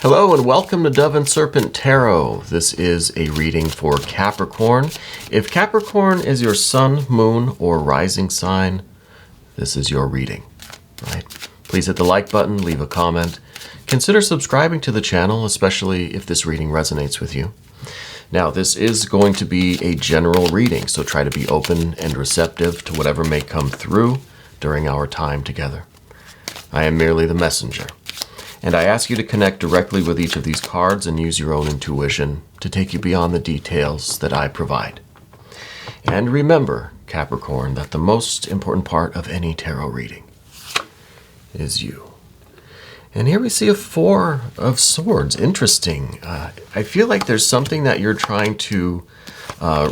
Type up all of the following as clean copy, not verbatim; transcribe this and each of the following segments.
Hello and welcome to Dove and Serpent Tarot. This is a reading for Capricorn. If Capricorn is your sun, moon, or rising sign, this is your reading, right? Please hit the like button, leave a comment. Consider subscribing to the channel, especially if this reading resonates with you. Now, this is going to be a general reading, so try to be open and receptive to whatever may come through during our time together. I am merely the messenger. And I ask you to connect directly with each of these cards and use your own intuition to take you beyond the details that I provide. And remember, Capricorn, that the most important part of any tarot reading is you. And here we see a Four of Swords. Interesting. I feel like there's something that you're trying to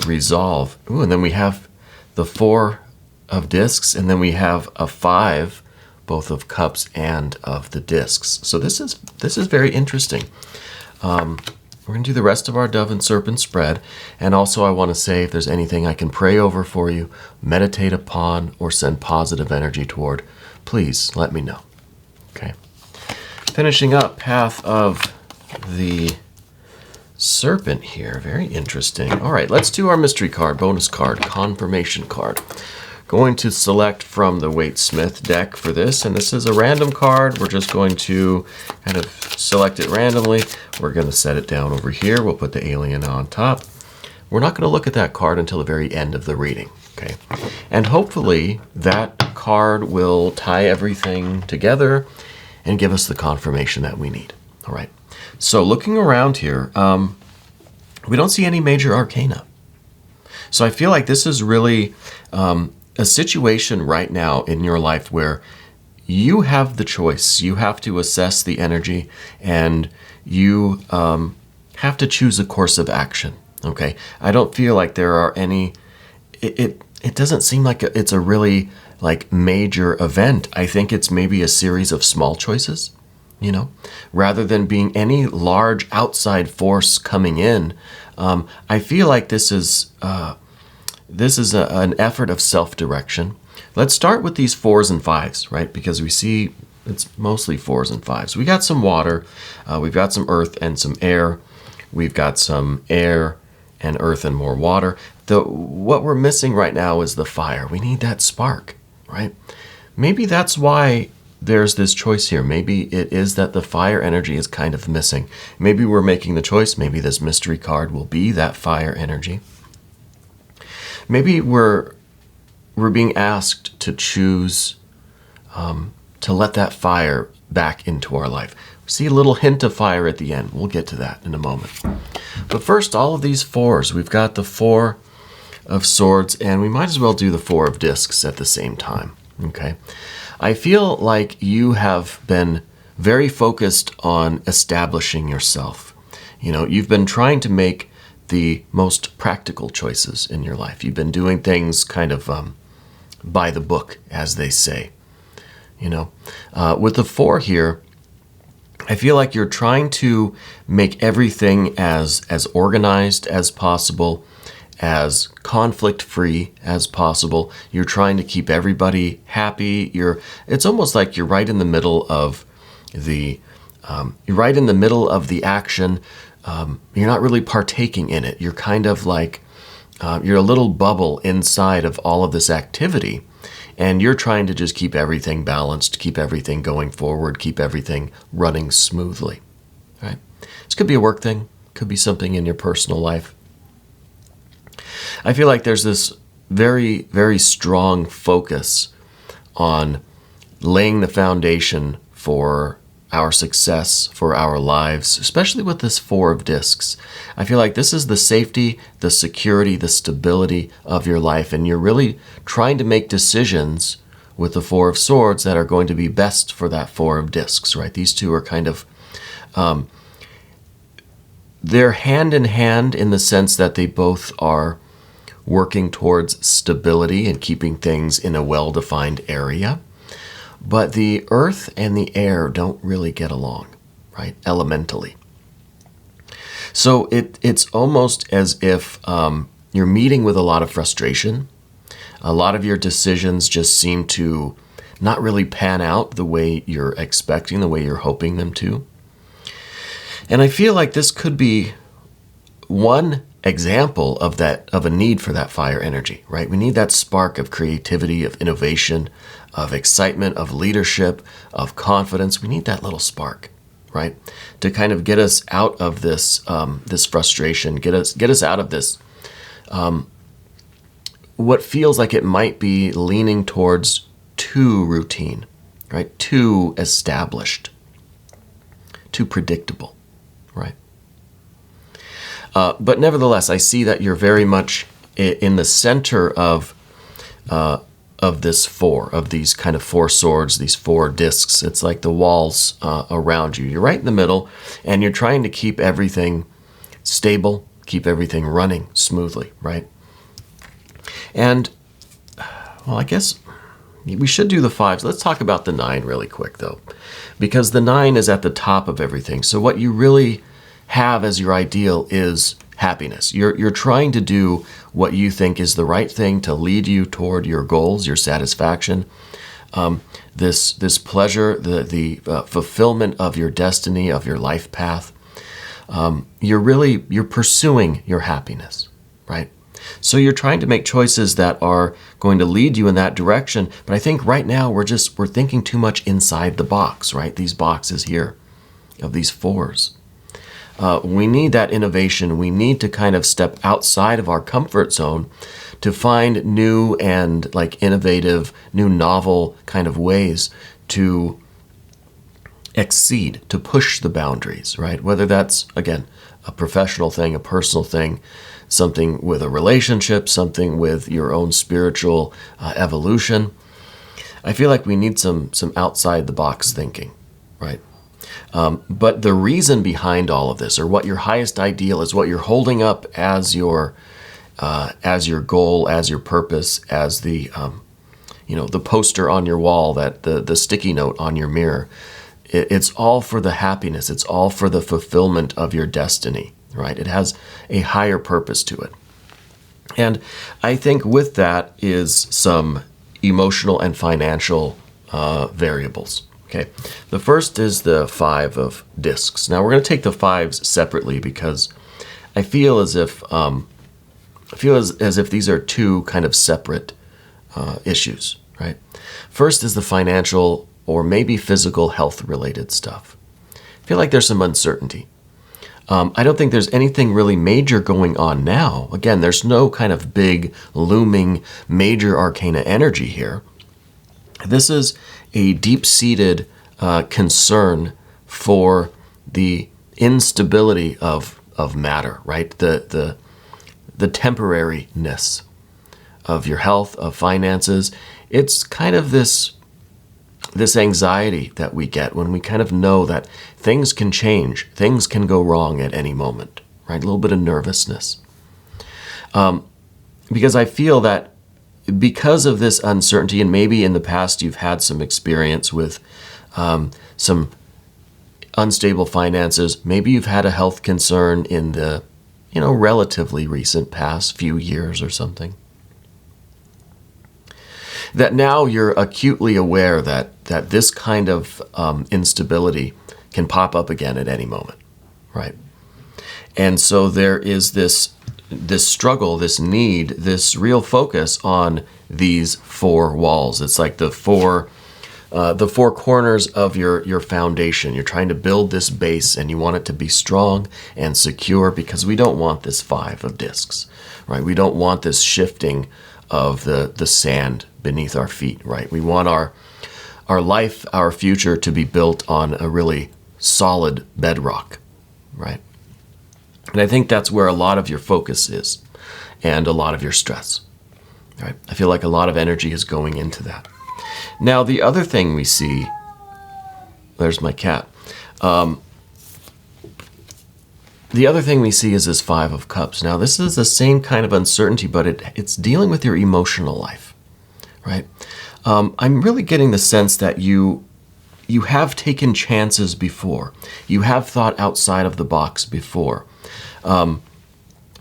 resolve. Ooh, and then we have the Four of Discs, and then we have a Five, both of Cups and of the Discs. So this is very interesting. We're going to do the rest of our Dove and Serpent spread. And also I want to say, if there's anything I can pray over for you, meditate upon, or send positive energy toward, please let me know. Okay. Finishing up, Path of the Serpent here. Very interesting. All right, let's do our mystery card, bonus card, confirmation card. Going to select from the Waite-Smith deck for this, and this is a random card. We're just going to kind of select it randomly. We're going to set it down over here. We'll put the alien on top. We're not going to look at that card until the very end of the reading, okay? And hopefully that card will tie everything together and give us the confirmation that we need, all right? So looking around here, we don't see any major arcana. So I feel like this is really a situation right now in your life where you have the choice. You have to assess the energy, and you have to choose a course of action, okay? I don't feel like there are any, it doesn't seem like it's a really like major event. I think it's maybe a series of small choices, you know, rather than being any large outside force coming in. I feel like this is an effort of self-direction. Let's start with these 4s and 5s, right? Because we see it's mostly 4s and 5s. We got some water, we've got some earth and some air. We've got some air and earth and more water. What we're missing right now is the fire. We need that spark, right? Maybe that's why there's this choice here. Maybe it is that the fire energy is kind of missing. Maybe we're making the choice. Maybe this mystery card will be that fire energy. Maybe we're being asked to choose to let that fire back into our life. We see a little hint of fire at the end. We'll get to that in a moment. But first, all of these 4s. We've got the 4 of Swords, and we might as well do the 4 of Discs at the same time. Okay. I feel like you have been very focused on establishing yourself. You know, you've been trying to make the most practical choices in your life. You've been doing things kind of by the book, as they say. You know, with the 4 here, I feel like you're trying to make everything as organized as possible, as conflict-free as possible. You're trying to keep everybody happy. It's almost like you're right in the middle of the action. You're not really partaking in it. You're kind of like, you're a little bubble inside of all of this activity, and you're trying to just keep everything balanced, keep everything going forward, keep everything running smoothly, right? This could be a work thing, could be something in your personal life. I feel like there's this very, very strong focus on laying the foundation for our success, for our lives, especially with this 4 of Discs. I feel like this is the safety, the security, the stability of your life, and you're really trying to make decisions with the 4 of Swords that are going to be best for that 4 of Discs, right? These two are kind of, they're hand in hand in the sense that they both are working towards stability and keeping things in a well-defined area. But the earth and the air don't really get along, right? Elementally. So it's almost as if you're meeting with a lot of frustration. A lot of your decisions just seem to not really pan out the way you're expecting, the way you're hoping them to. And I feel like this could be one example of a need for that fire energy, right? We need that spark of creativity, of innovation, of excitement, of leadership, of confidence. We need that little spark, right? To kind of get us out of this this frustration, get us out of this what feels like it might be leaning towards too routine, right? Too established, too predictable, right? But nevertheless, I see that you're very much in the center of this four, of these kind of four swords, these four discs. It's like the walls around you. You're right in the middle, and you're trying to keep everything stable, keep everything running smoothly, right? And, well, I guess we should do the fives. Let's talk about the 9 really quick, though, because the 9 is at the top of everything. So what you really have as your ideal is happiness. You're trying to do what you think is the right thing to lead you toward your goals, your satisfaction, this pleasure, the fulfillment of your destiny, of your life path. You're pursuing your happiness, right? So you're trying to make choices that are going to lead you in that direction. But I think right now we're thinking too much inside the box, right? These boxes here of these fours. We need that innovation. We need to kind of step outside of our comfort zone to find new and like innovative, new novel kind of ways to exceed, to push the boundaries, right? Whether that's, again, a professional thing, a personal thing, something with a relationship, something with your own spiritual evolution. I feel like we need some outside the box thinking, right? But the reason behind all of this, or what your highest ideal is, what you're holding up as your goal, as your purpose, as the the poster on your wall, that the sticky note on your mirror, it's all for the happiness. It's all for the fulfillment of your destiny, right? It has a higher purpose to it. And I think with that is some emotional and financial variables. Okay, the first is the 5 of discs. Now we're going to take the 5s separately because I feel as if these are two kind of separate issues, right? First is the financial or maybe physical health related stuff. I feel like there's some uncertainty. I don't think there's anything really major going on now. Again, there's no kind of big looming major arcana energy here. This is a deep-seated concern for the instability of matter, right? The temporariness of your health, of finances. It's kind of this anxiety that we get when we kind of know that things can change, things can go wrong at any moment, right? A little bit of nervousness. Because I feel that because of this uncertainty, and maybe in the past you've had some experience with some unstable finances, maybe you've had a health concern in the relatively recent past few years or something, that now you're acutely aware that this kind of instability can pop up again at any moment, right? And so there is this struggle, this need, this real focus on these 4 walls. It's like the four corners of your foundation. You're trying to build this base, and you want it to be strong and secure because we don't want this 5 of discs, right? We don't want this shifting of the sand beneath our feet, right? We want our life, our future to be built on a really solid bedrock, right? And I think that's where a lot of your focus is and a lot of your stress, right? I feel like a lot of energy is going into that. Now, the other thing we see, there's my cat. The other thing we see is this 5 of Cups. Now, this is the same kind of uncertainty, but it's dealing with your emotional life, right? I'm really getting the sense that you have taken chances before. You have thought outside of the box before.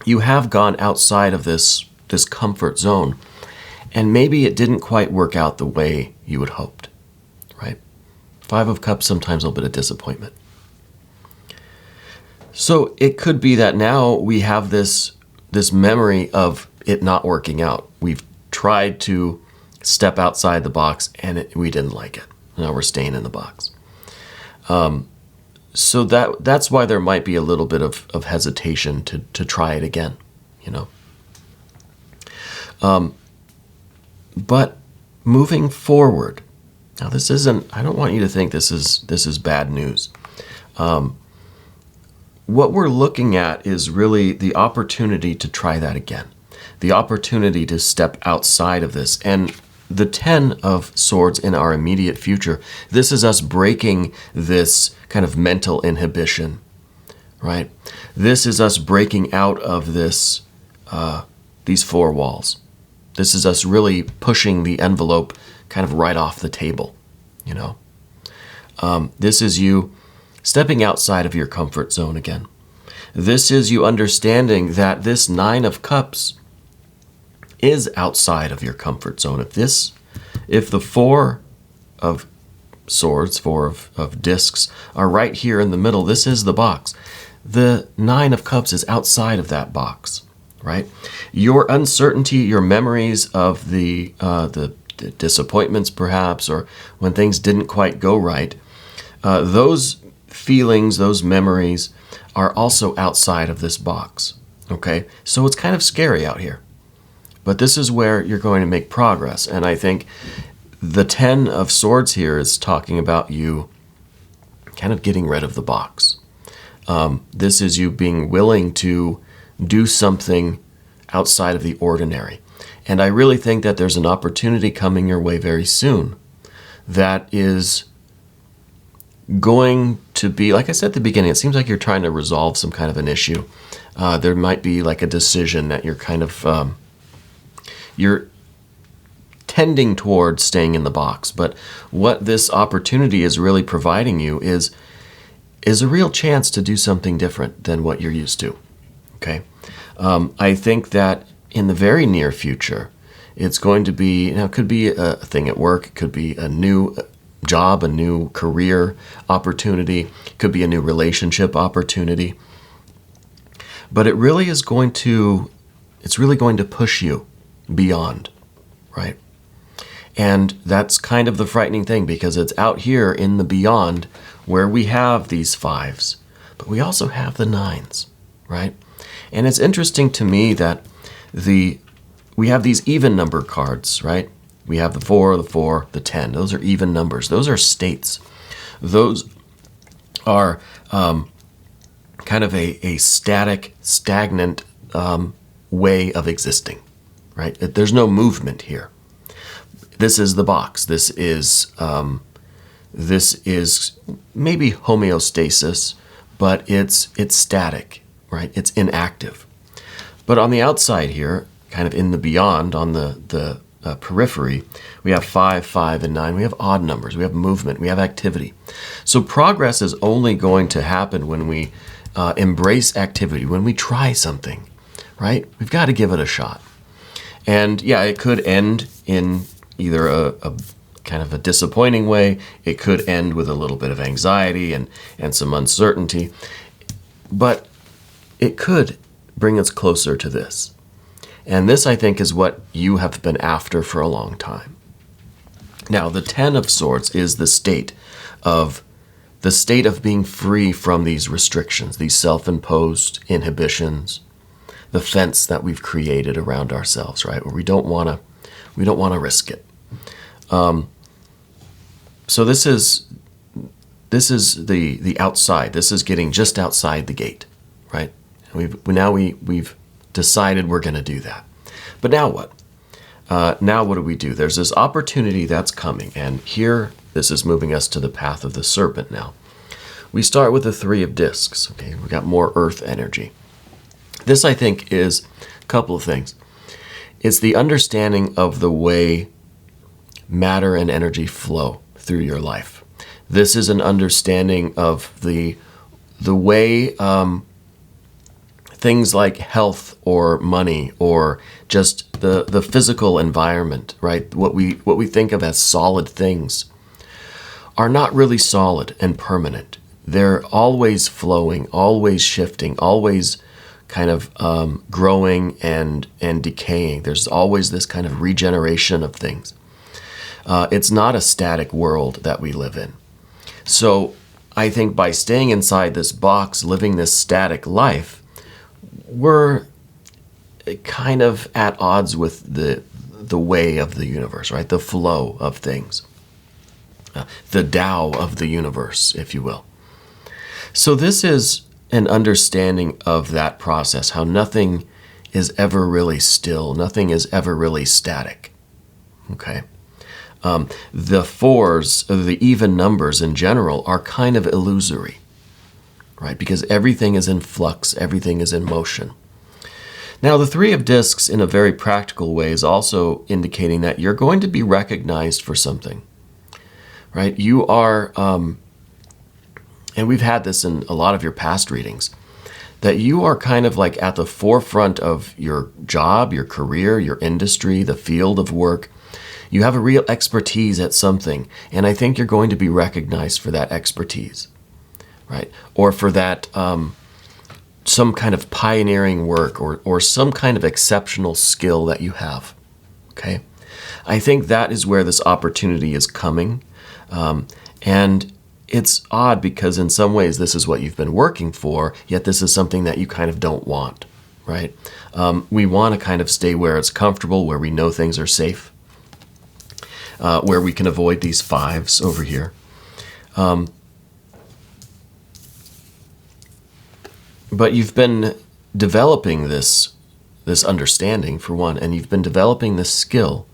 You have gone outside of this comfort zone, and maybe it didn't quite work out the way you had hoped, right? 5 of Cups, sometimes a little bit of disappointment. So it could be that now we have this memory of it not working out. We've tried to step outside the box and we didn't like it. Now we're staying in the box. So that's why there might be a little bit of hesitation to try it again, you know. But moving forward, now this isn't, I don't want you to think this is bad news. What we're looking at is really the opportunity to try that again, the opportunity to step outside of this. And the 10 of Swords in our immediate future, this is us breaking this kind of mental inhibition, right? This is us breaking out of this, these four walls. This is us really pushing the envelope kind of right off the table, you know? This is you stepping outside of your comfort zone again. This is you understanding that this 9 of Cups is outside of your comfort zone. If the 4 of Swords, 4 of discs are right here in the middle, this is the box. The 9 of Cups is outside of that box, right? Your uncertainty, your memories of the disappointments perhaps, or when things didn't quite go right, those feelings, those memories are also outside of this box, okay? So it's kind of scary out here. But this is where you're going to make progress. And I think the 10 of Swords here is talking about you kind of getting rid of the box. This is you being willing to do something outside of the ordinary. And I really think that there's an opportunity coming your way very soon that is going to be, like I said at the beginning, it seems like you're trying to resolve some kind of an issue. There might be like a decision that you're kind of, you're tending towards staying in the box. But what this opportunity is really providing you is a real chance to do something different than what you're used to, okay? I think that in the very near future, it's going to be, it could be a thing at work, it could be a new job, a new career opportunity, it could be a new relationship opportunity. But it really is going to, it's really going to push you beyond, right? And that's kind of the frightening thing, because it's out here in the beyond where we have these 5s, but we also have the 9s, right? And it's interesting to me that we have these even number cards, right? We have the 4, the 10. Those are even numbers. Those are states. Those are kind of a static, stagnant way of existing, right? There's no movement here. This is the box. This is maybe homeostasis, but it's static, right? It's inactive. But on the outside here, kind of in the beyond, on the periphery, we have 5, 5, and 9. We have odd numbers. We have movement. We have activity. So progress is only going to happen when we embrace activity, when we try something, right? We've got to give it a shot. And yeah, it could end in either a kind of a disappointing way. It could end with a little bit of anxiety and some uncertainty. But it could bring us closer to this. And this, I think, is what you have been after for a long time. Now, the 10 of Swords is the state of being free from these restrictions, these self-imposed inhibitions, the fence that we've created around ourselves, right? Where we don't want to risk it. So this is the outside. This is getting just outside the gate, right? We've decided we're going to do that. But now what? Now what do we do? There's this opportunity that's coming, and here this is moving us to the path of the serpent now. We start with the 3 of discs. Okay, we got more earth energy. This, I think, is a couple of things. It's the understanding of the way matter and energy flow through your life. This is an understanding of the way things like health or money or just the physical environment, right? What we think of as solid things are not really solid and permanent. they're always flowing, always shifting, always kind of growing and decaying. There's always this kind of regeneration of things. It's not a static world that we live in. So I think by staying inside this box, living this static life, we're kind of at odds with the way of the universe, right? The flow of things. The Tao of the universe, if you will. So this is an understanding of that process, how nothing is ever really still, nothing is ever really static. Okay? The fours, or the even numbers in general, are kind of illusory, right? Because everything is in flux, everything is in motion. Now, the Three of Discs, in a very practical way, is also indicating that you're going to be recognized for something, right? You are, and we've had this in a lot of your past readings, that you are kind of like at the forefront of your job, your career, your industry, the field of work. You have a real expertise at something, and I think you're going to be recognized for that expertise, right? Or for that some kind of pioneering work or some kind of exceptional skill that you have, okay? I think that is where this opportunity is coming, and it's odd because in some ways this is what you've been working for, yet this is something that you kind of don't want, right? We want to kind of stay where it's comfortable, where we know things are safe, where we can avoid these fives over here. But you've been developing this understanding, for one, and you've been developing this skill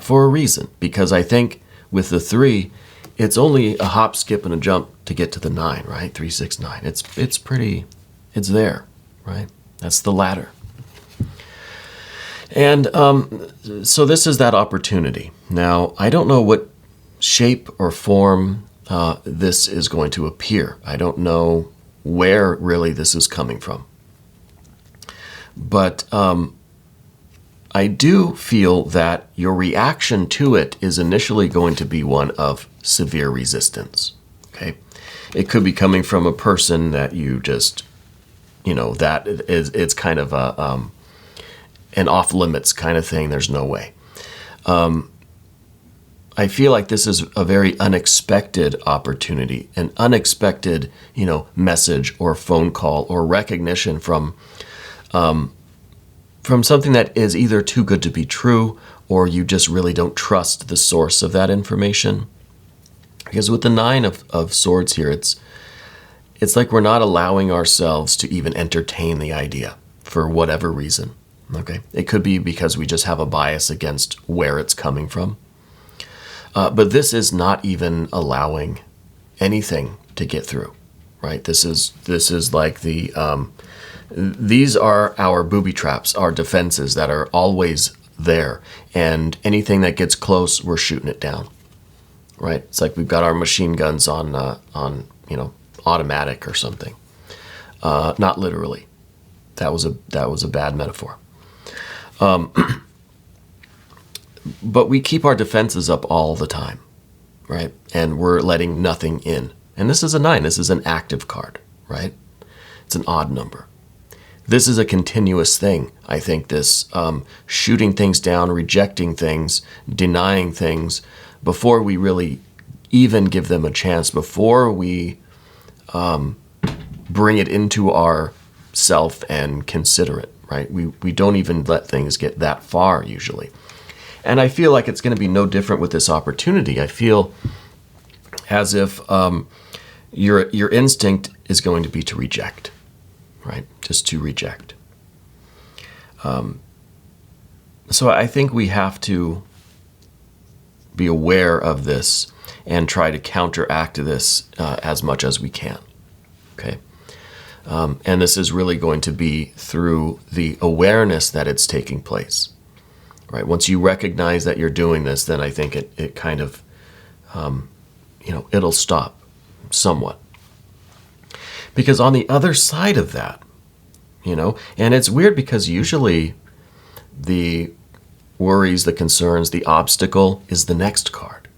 for a reason. Because I think with the 3, it's only a hop, skip, and a jump to get to the 9, right? 3, 6, 9. It's there, right? That's the ladder. And so this is that opportunity. Now, I don't know what shape or form this is going to appear. I don't know where really this is coming from. But I do feel that your reaction to it is initially going to be one of severe resistance. Okay? It could be coming from a person that you just, that it's kind of an off limits kind of thing. There's no way. I feel like this is a very unexpected opportunity, an unexpected, message or phone call or recognition from something that is either too good to be true or you just really don't trust the source of that information. Because with the 9 of Swords here, it's like we're not allowing ourselves to even entertain the idea for whatever reason. Okay, it could be because we just have a bias against where it's coming from. But this is not even allowing anything to get through, right? This is like these are our booby traps, our defenses that are always there, and anything that gets close, we're shooting it down, right? It's like we've got our machine guns on automatic or something. Not literally. That was a bad metaphor. But we keep our defenses up all the time, right? And we're letting nothing in. And this is a 9. This is an active card, right? It's an odd number. This is a continuous thing. I think this shooting things down, rejecting things, denying things before we really even give them a chance, before we bring it into our self and consider it, right? We don't even let things get that far usually. And I feel like it's going to be no different with this opportunity. I feel as if your instinct is going to be to reject, right? Just to reject. So I think we have to be aware of this and try to counteract this as much as we can, okay? And this is really going to be through the awareness that it's taking place. Right. Once you recognize that you're doing this, then I think it kind of, it'll stop somewhat. Because on the other side of that, and it's weird because usually the worries, the concerns, the obstacle is the next card.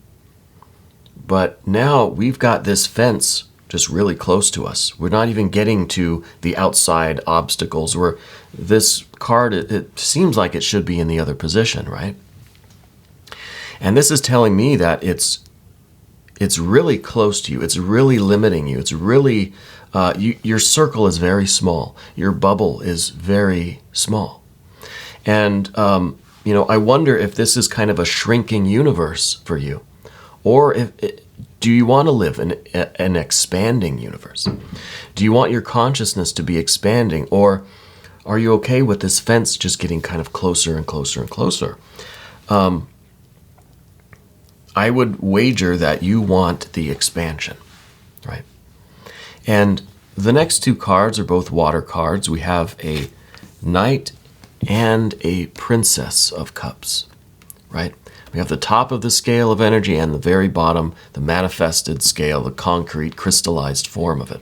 But now we've got this fence just really close to us. We're not even getting to the outside obstacles. This card, it seems like it should be in the other position, right? And this is telling me that it's really close to you. It's really limiting you. It's really, your circle is very small. Your bubble is very small. And, I wonder if this is kind of a shrinking universe for you. Or do you want to live in an expanding universe? Do you want your consciousness to be expanding? Or are you okay with this fence just getting kind of closer and closer and closer? I would wager that you want the expansion, right? And the next two cards are both water cards. We have a Knight and a Princess of Cups, right? We have the top of the scale of energy and the very bottom, the manifested scale, the concrete, crystallized form of it.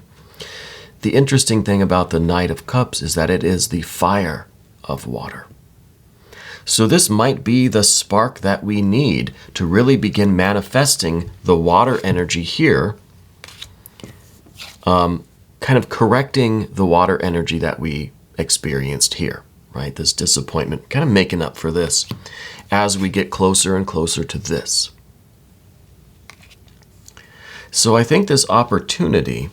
The interesting thing about the Knight of Cups is that it is the fire of water. So this might be the spark that we need to really begin manifesting the water energy here, kind of correcting the water energy that we experienced here, right? This disappointment, kind of making up for this as we get closer and closer to this. So I think this opportunity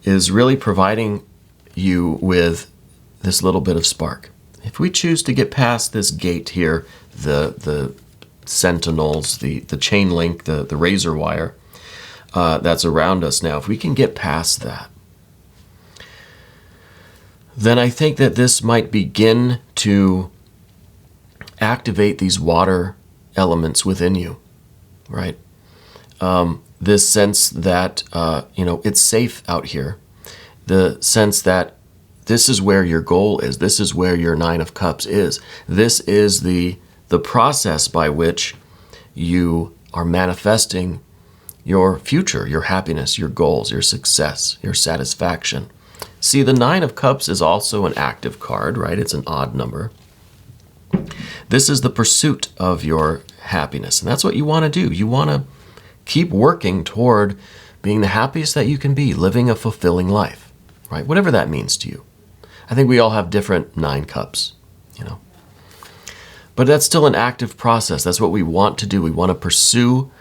is really providing you with this little bit of spark. If we choose to get past this gate here, the sentinels, the chain link, the razor wire that's around us now, if we can get past that, then I think that this might begin to activate these water elements within you, right? This sense that, it's safe out here. The sense that this is where your goal is. This is where your Nine of Cups is. This is the process by which you are manifesting your future, your happiness, your goals, your success, your satisfaction. See, the Nine of Cups is also an active card, right? It's an odd number. This is the pursuit of your happiness, and that's what you want to do. You want to keep working toward being the happiest that you can be, living a fulfilling life, right? Whatever that means to you. I think we all have different 9 cups, But that's still an active process. That's what we want to do. We want to pursue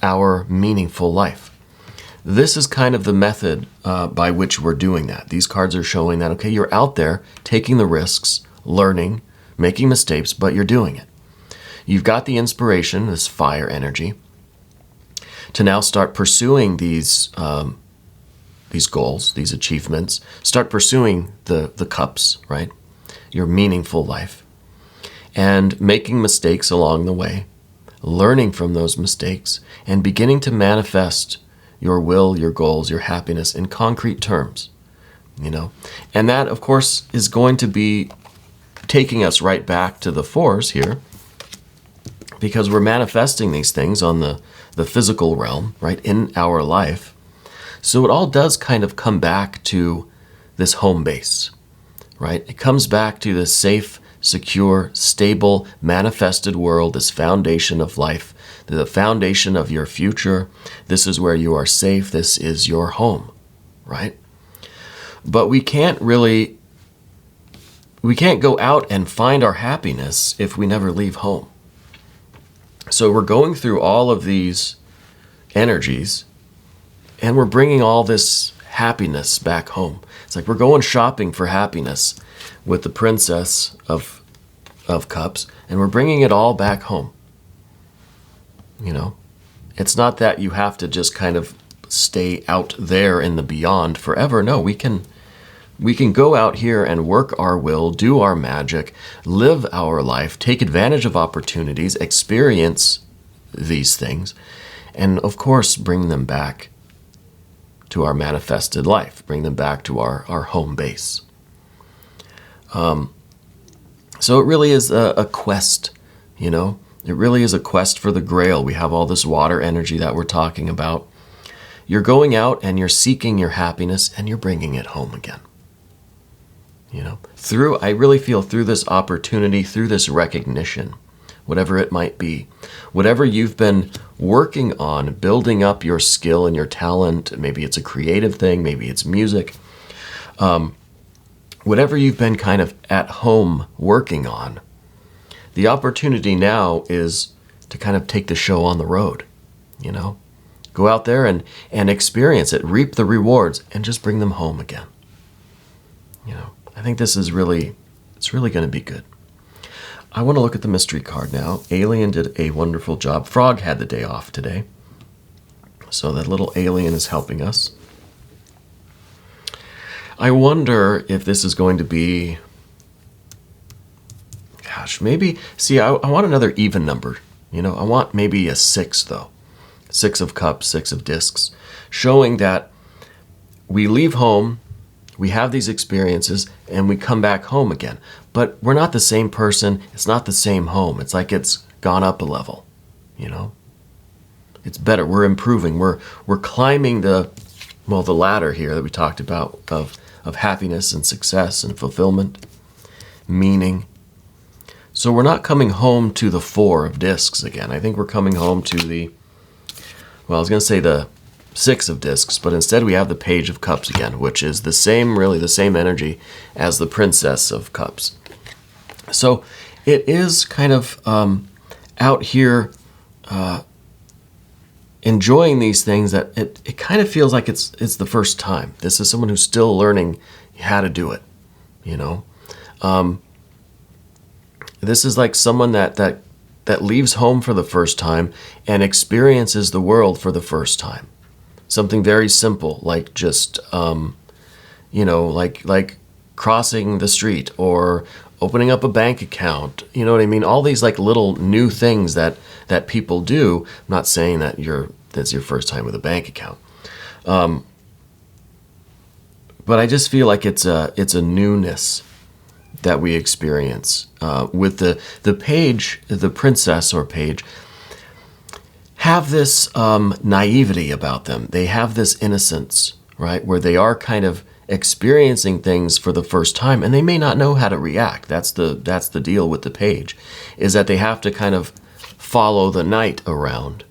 our meaningful life. This is kind of the method by which we're doing that. These cards are showing that, okay, you're out there taking the risks, learning, making mistakes, but you're doing it. You've got the inspiration, this fire energy, to now start pursuing these goals, these achievements. Start pursuing the cups, right? Your meaningful life. And making mistakes along the way, learning from those mistakes, and beginning to manifest your will, your goals, your happiness in concrete terms, And that, of course, is going to be taking us right back to the fours here, because we're manifesting these things on the physical realm, right, in our life. So it all does kind of come back to this home base, right? It comes back to this safe, secure, stable, manifested world, this foundation of life, the foundation of your future. This is where you are safe. This is your home, right? But we can't go out and find our happiness if we never leave home. So we're going through all of these energies, and we're bringing all this happiness back home. It's like we're going shopping for happiness with the Princess of Cups, and we're bringing it all back home. It's not that you have to just kind of stay out there in the beyond forever. No, we can go out here and work our will, do our magic, live our life, take advantage of opportunities, experience these things, and of course bring them back to our manifested life, bring them back to our home base. So it really is a quest, It really is a quest for the Grail. We have all this water energy that we're talking about. You're going out and you're seeking your happiness and you're bringing it home again. I really feel through this opportunity, through this recognition, whatever it might be, whatever you've been working on building up your skill and your talent. Maybe it's a creative thing, maybe it's music. Whatever you've been kind of at home working on, the opportunity now is to kind of take the show on the road, you know? Go out there and experience it, reap the rewards, and just bring them home again. You know, I think this is really, it's really going to be good. I want to look at the mystery card now. Alien did a wonderful job. Frog had the day off today. So that little alien is helping us. I wonder if this is going to be, gosh, maybe, see, I want another even number. You know, I want maybe a 6, though. 6 of cups, 6 of discs, showing that we leave home, we have these experiences, and we come back home again. But we're not the same person. It's not the same home. It's like it's gone up a level, you know? It's better. We're improving. We're climbing the ladder here that we talked about of happiness and success and fulfillment, meaning. So we're not coming home to the 4 of discs again. I think we're coming home to the, well, I was going to say the 6 of discs, but instead we have the Page of Cups again, which is the same, really the same energy as the Princess of Cups. So it is kind of out here enjoying these things that it kind of feels like it's the first time. This is someone who's still learning how to do it, you know. This is like someone that leaves home for the first time and experiences the world for the first time. Something very simple, like just, you know, like crossing the street or opening up a bank account. You know what I mean? All these like little new things that people do. I'm not saying that that's your first time with a bank account. But I just feel like it's a newness that we experience with the page, the princess or page, have this naivety about them. They have this innocence, right, where they are kind of experiencing things for the first time, and they may not know how to react. That's the deal with the page, is that they have to kind of follow the knight around,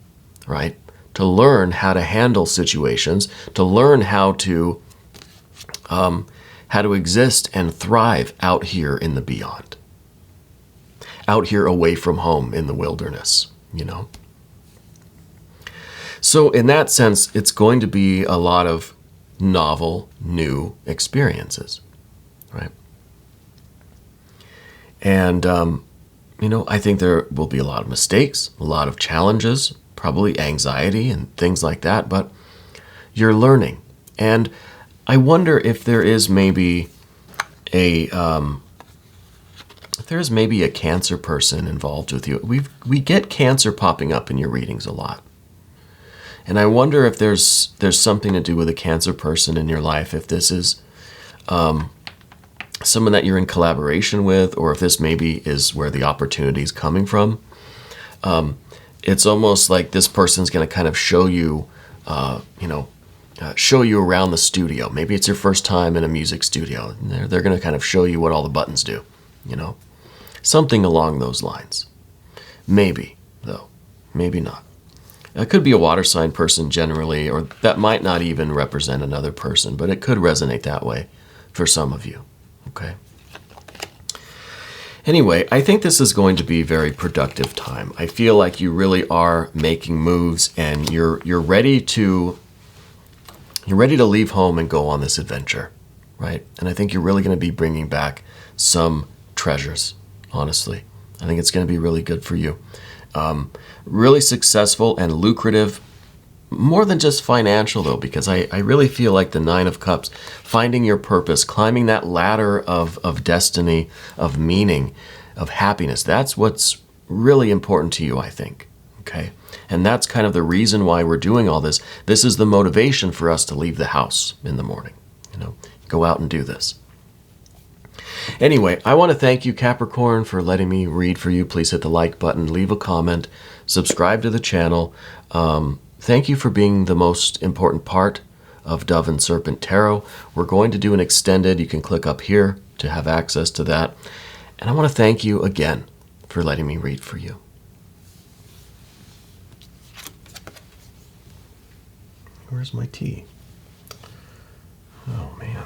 right, to learn how to handle situations, to learn how to exist and thrive out here in the beyond, out here away from home in the wilderness, you know. So in that sense, it's going to be a lot of novel, new experiences, right? And, you know, I think there will be a lot of mistakes, a lot of challenges, probably anxiety and things like that, but you're learning. And I wonder if there is maybe a Cancer person involved with you. We get Cancer popping up in your readings a lot. And I wonder if there's something to do with a Cancer person in your life, if this is someone that you're in collaboration with, or if this maybe is where the opportunity is coming from. It's almost like this person's going to kind of show you, show you around the studio. Maybe it's your first time in a music studio. And they're going to kind of show you what all the buttons do, you know. Something along those lines. Maybe, though. Maybe not. It could be a water sign person generally, or that might not even represent another person, but it could resonate that way for some of you, okay? Anyway, I think this is going to be a very productive time. I feel like you really are making moves, and you're ready to leave home and go on this adventure, right? And I think you're really going to be bringing back some treasures, honestly. I think it's going to be really good for you. Really successful and lucrative, more than just financial though, because I really feel like the 9 of Cups, finding your purpose, climbing that ladder of destiny, of meaning, of happiness, that's what's really important to you, I think, okay? And that's kind of the reason why we're doing all this. This is the motivation for us to leave the house in the morning, you know, go out and do this. Anyway, I want to thank you, Capricorn, for letting me read for you. Please hit the like button, leave a comment, subscribe to the channel. Thank you for being the most important part of Dove and Serpent Tarot. We're going to do an extended. You can click up here to have access to that. And I want to thank you again for letting me read for you. Where's my tea? Oh, man.